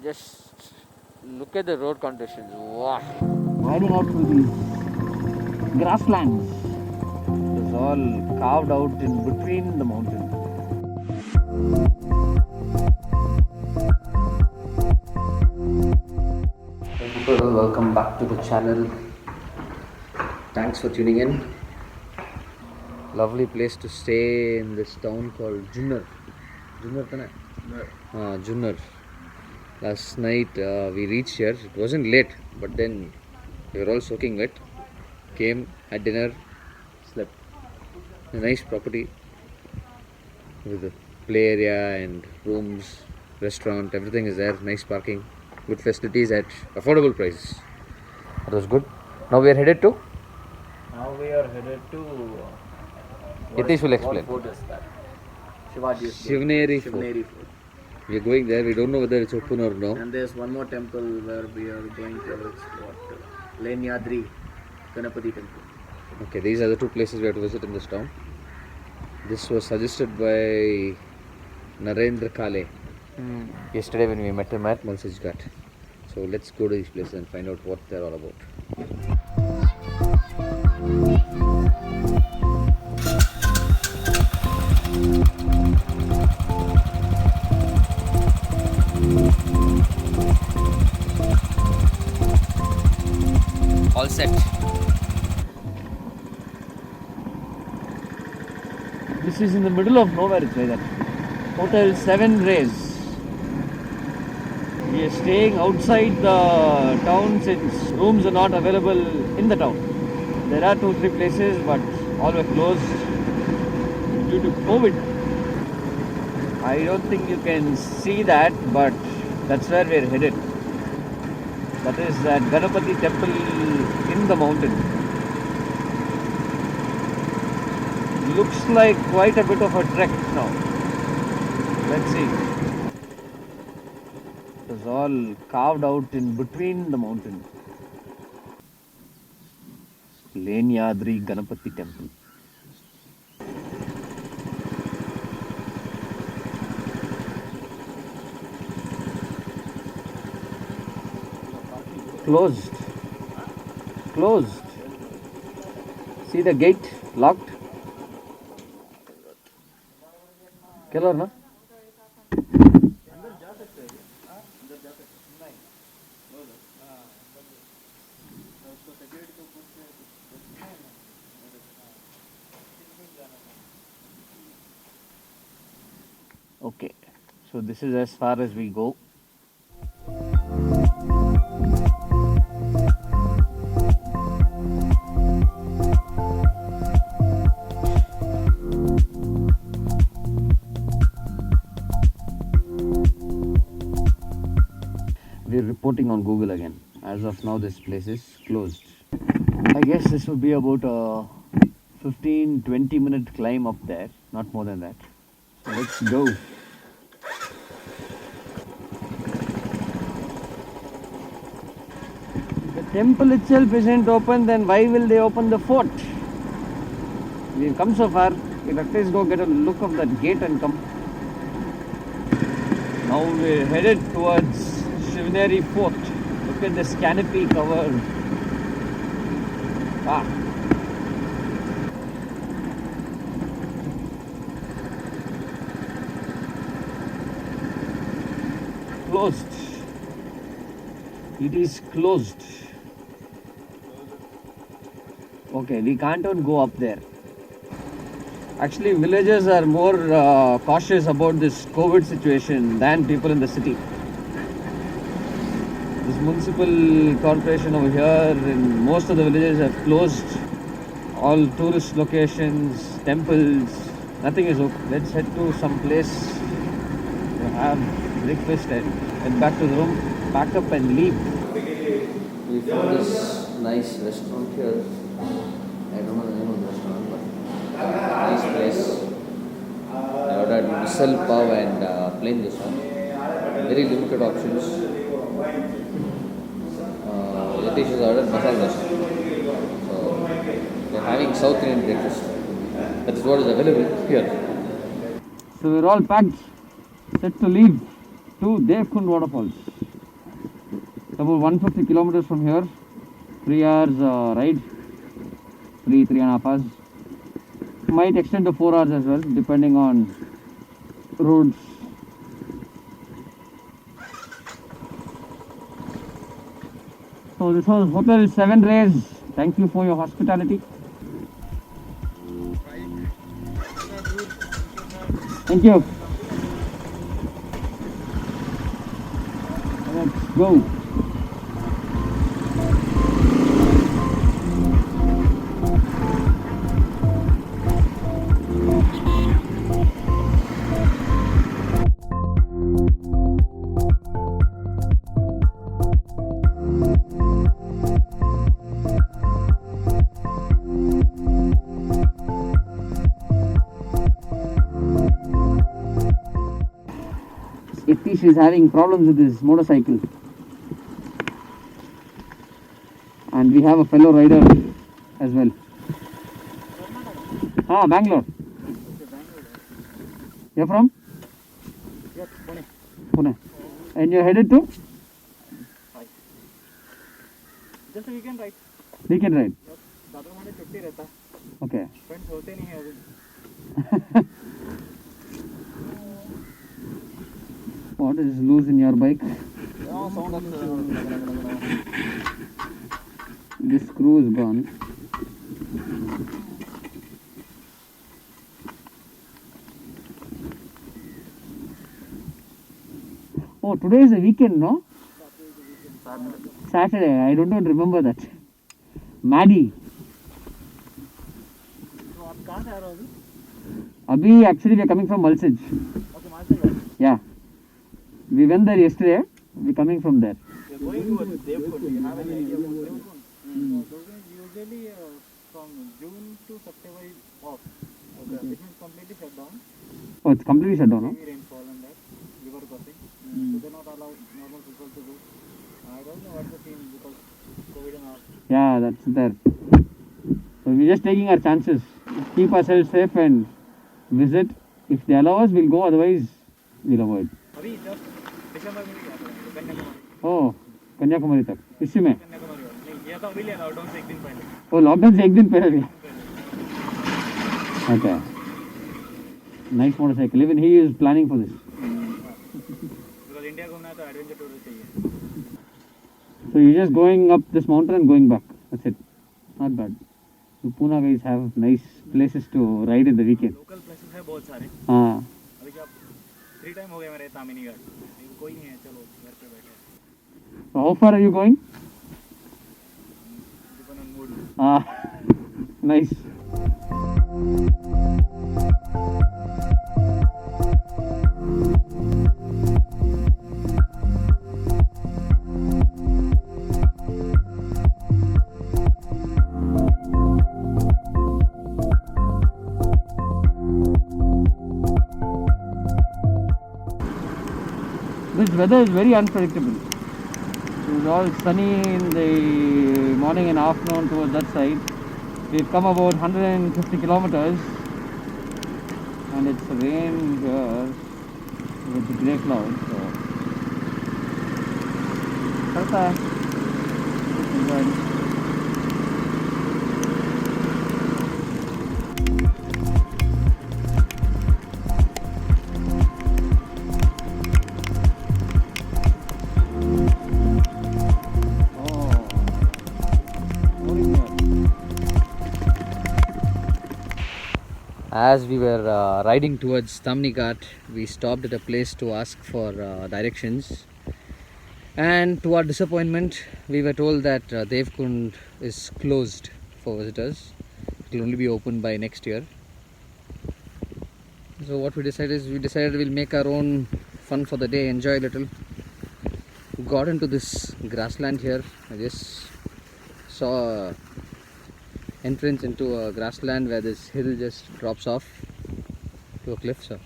Just look at the road conditions. Wow. Riding out through these grasslands. It is all carved out in between the mountains. Hey people, welcome back to the channel. Thanks for tuning in. Lovely place to stay in this town called Junnar. Junnar. Last night we reached here. It wasn't late, but then we were all soaking wet. Came, had dinner, slept. A nice property with a play area and rooms, restaurant, everything is there. Nice parking, good facilities at affordable prices. That was good. Now we are headed to? Now we are headed to. Yatish will explain. What fort is that? Shivaji's Shivneri Fort. Shivneri Fort. We are going there. We don't know whether it's open or no. And there's one more temple where we are going to. It's what? Lenyadri Ganapati temple. Okay, these are the two places we have to visit in this town. This was suggested by Narendra Kale yesterday when we met him at Monsoon. So let's go to these places and find out what they're all about. All set. This is in the middle of nowhere, it's like that. Hotel 7 Rays. We are staying outside the town since rooms are not available in the town. There are 2-3 places, but all were closed due to COVID. I don't think you can see that, but that's where we are headed. That is that Ganapati temple in the mountain. Looks like quite a bit of a trek now. Let's see. It was all carved out in between the mountain. Lenyadri Ganapati temple. Closed. Closed. See the gate locked? Killer, na? Okay, so this is as far as we go. We're reporting on Google again. As of now, this place is closed. I guess this would be about a 15-20 minute climb up there, not more than that. So let's go. The temple itself isn't open, then why will they open the fort? We've come so far, we'll at least go get a look of that gate and come. Now we're headed towards Shivneri Fort. Look at this canopy cover. Closed. It is closed. Okay, we can't even go up there. Actually, villagers are more cautious about this COVID situation than people in the city. This municipal corporation over here in most of the villages have closed all tourist locations, temples, nothing is open. Let's head to some place to have breakfast and head back to the room, pack up and leave. We found this nice restaurant here. I don't know the name of the restaurant, but nice place. I ordered misal pav and plain dosa. Very limited options. Yatish has ordered masala dosa. So they're having South Indian breakfast. That is what is available here. So we're all packed, set to leave to Devkund waterfalls. About 150 kilometers from here. 3 hours ride. 3.5 hours. Might extend to 4 hours as well, depending on roads. So this was Hotel 7 Rays. Thank you for your hospitality. Thank you. Let's go. Yatish is having problems with his motorcycle, and we have a fellow rider as well. Bangalore. You're from? Yes, Pune. Pune. And you're headed to? Just a weekend ride. Weekend ride. Yep. Dadar में छुट्टी रहता है. Okay. Friends होते नहीं हैं अभी. What is loose in your bike? This screw is gone. Oh, today is a weekend, no? Saturday. I don't even remember that. Maddie. तो आप कहाँ से आ रहे हो अभी? Abhi, actually we are coming from Malsij. Okay, Maharashtra. Yeah. We went there yesterday. We're coming from there. You're going towards Devkund. Do you have any idea about Devkund? Usually from June to September is off. Okay. It means completely shut down. Oh, it's completely shut down, no? Heavy rainfall and that. River crossing. So they're not allowed normal people to go. I don't know what's the scene because COVID and all. Yeah, that's there. So we're just taking our chances. Keep ourselves safe and visit. If they allow us, we'll go. Otherwise, we'll avoid. अभी just दिसंबर में गया था Kanyakumari. Oh, Kanyakumari तक. इसी में? कन्याकुमारी नहीं गया था अभी लिया लॉकडाउन से एक दिन पहले. Oh, लॉकडाउन से एक दिन पहले लिया. Okay. Nice motorcycle. Even he is planning for this. Because India घूमना है तो एडवेंचर टूर चाहिए. So you're just going up this mountain and going back. That's it. Not bad. So Pune guys have nice places to ride in the weekend. Local places है बहुत सारे. हाँ. अभी क्या 3 टाइम हो गए मेरे तामिनी घाट. कोई नहीं है चलो घर पे बैठे. So how far are you going? Depend on mood. Nice. This weather is very unpredictable. It was all sunny in the morning and afternoon towards that side. We've come about 150 kilometers and it's rain here with the grey clouds. So, चलता है. Enjoy. As we were riding towards Tamhini Ghat, we stopped at a place to ask for directions, and to our disappointment we were told that Devkund is closed for visitors. It will only be open by next year. So what we decided we'll make our own fun for the day, enjoy a little. We got into this grassland here. I just saw entrance into a grassland where this hill just drops off to a cliff. So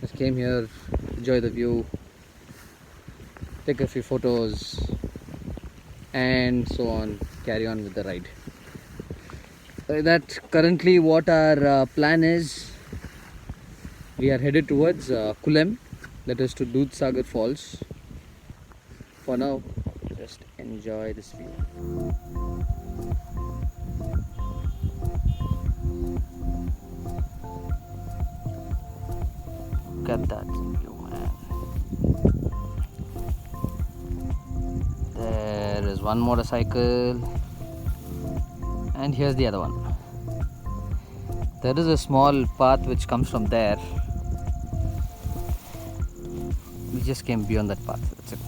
just came here, enjoy the view, take a few photos, and so on, carry on with the ride. That currently what our plan is, we are headed towards Kulem, that is to Dudhsagar Falls. For now, just enjoy this view. Look at that view, man. There is one motorcycle, and here's the other one. There is a small path which comes from there. We just came beyond that path. That's it.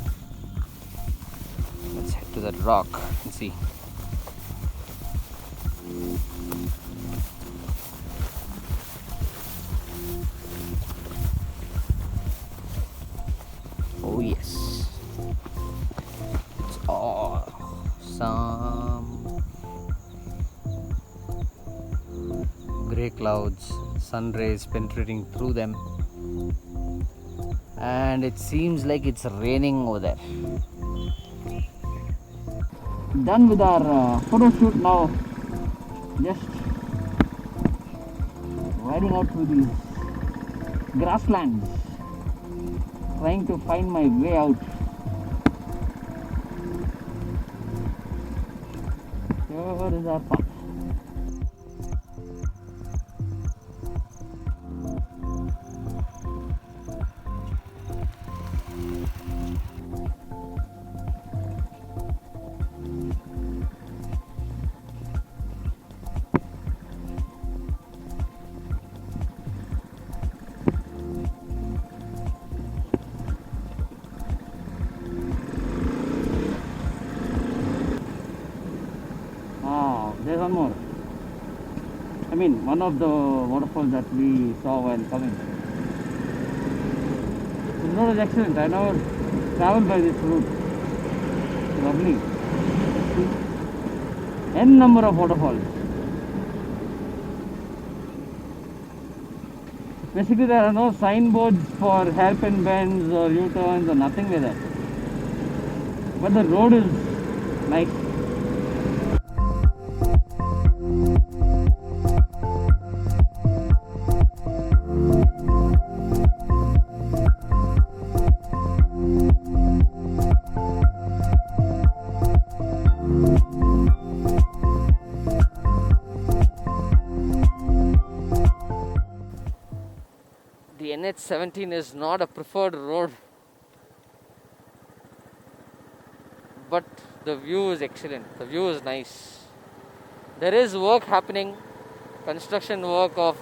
Let's head to that rock and see. Oh yes, it's awesome. Grey clouds, sun rays penetrating through them, and it seems like it's raining over there. Done with our photo shoot now. Just riding out through these grasslands, trying to find my way out. Here is our path. There's one more. I mean, one of the waterfalls that we saw while coming. The road is excellent. I never traveled by this route. Lovely. N number of waterfalls. Basically, there are no signboards for hairpin bends or U-turns or nothing like that. But the road is nice. The NH17 is not a preferred road, but the view is excellent. The view is nice. There is work happening. Construction work of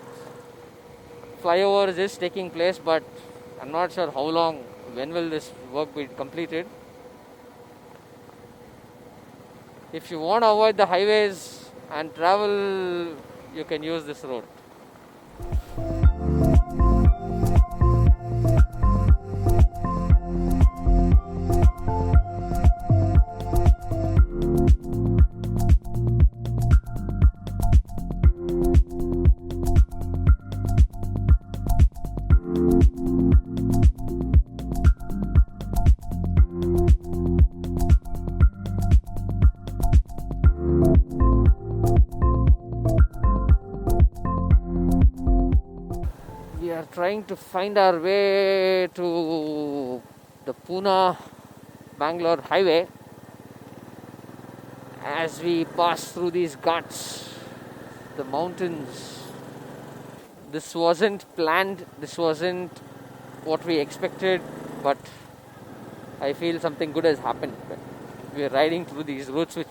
flyovers is taking place, but I'm not sure how long, when will this work be completed. If you want to avoid the highways and travel, you can use this road. We are trying to find our way to the Pune-Bangalore highway as we pass through these ghats, the mountains. This wasn't planned, this wasn't what we expected, but I feel something good has happened. We are riding through these routes which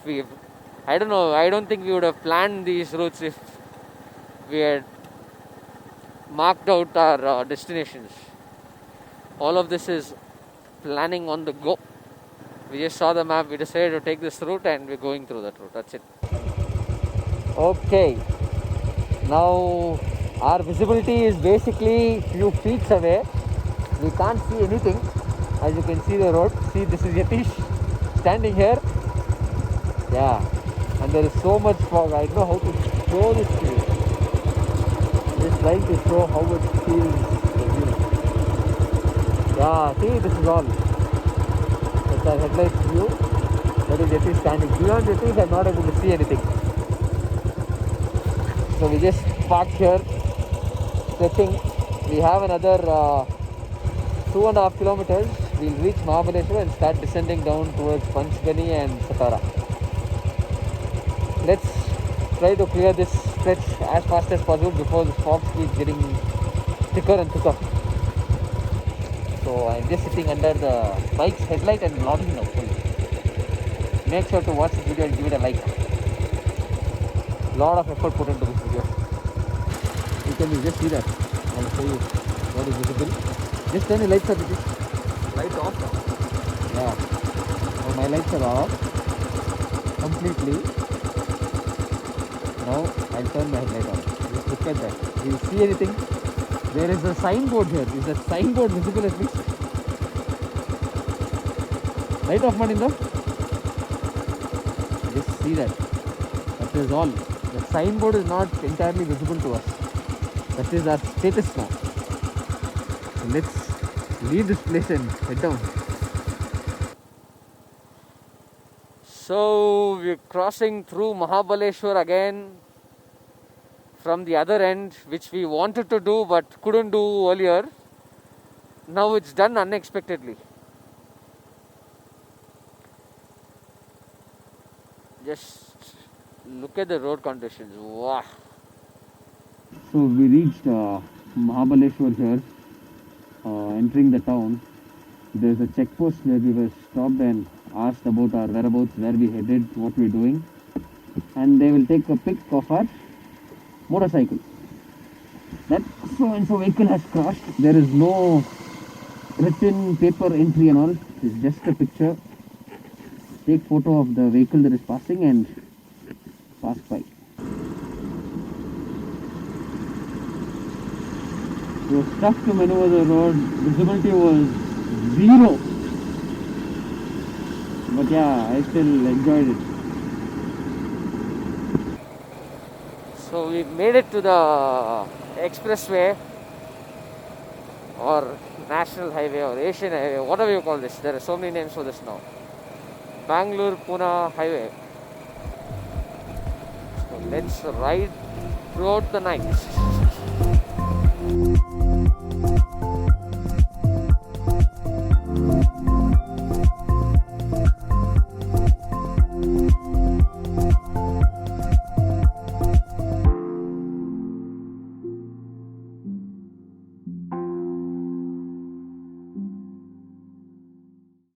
I don't think we would have planned these routes if we had marked out our destinations. All of this is planning on the go. We just saw the map, we decided to take this route and we're going through that route. That's it. Okay, now our visibility is basically few feet away. We can't see anything. As you can see the road. See, this is Yatish standing here. Yeah, and there is so much fog. I don't know how to show this to you. Just trying to show how it feels the view. Yeah, see, this is all. That's our headlights view. That is Yatish standing. Beyond Yatish, I'm not able to see anything. So we just parked here, stretching. We have another 2.5 kilometers we'll reach Mahabaleshwar and start descending down towards Panchgani and Satara. Let's try to clear this stretch as fast as possible before the fog keeps getting thicker and thicker. So I'm just sitting under the bike's headlight and vlogging now. Make sure to watch this video and give it a like. Lot of effort put into this video. You can just see that. I'll show you what is visible. Just turn the lights off, please. Light off. Yeah. Oh, my lights are off completely. Now I'll turn my headlight on. Just look at that. Do you see anything? There is a signboard here. Is that signboard visible at least? Light off, Maninder. Just see that. That is all. The signboard is not entirely visible to us. That is our status now. So let's leave this place and head down. So we're crossing through Mahabaleshwar again from the other end, which we wanted to do but couldn't do earlier. Now it's done unexpectedly. Just look at the road conditions. Wow. So we reached Mahabaleshwar here, entering the town. There's a checkpost where we were stopped and asked about our whereabouts, where we headed, what we're doing, and they will take a pic of our motorcycle. That so and so vehicle has crossed. There is no written paper entry and all. It's just a picture. Take photo of the vehicle that is passing and pass by. We were stuck to maneuver the road. Visibility was 0. But yeah, I still enjoyed it. So we made it to the expressway or national highway or Asian highway, whatever you call this. There are so many names for this now. Bangalore-Pune highway. So let's ride throughout the night.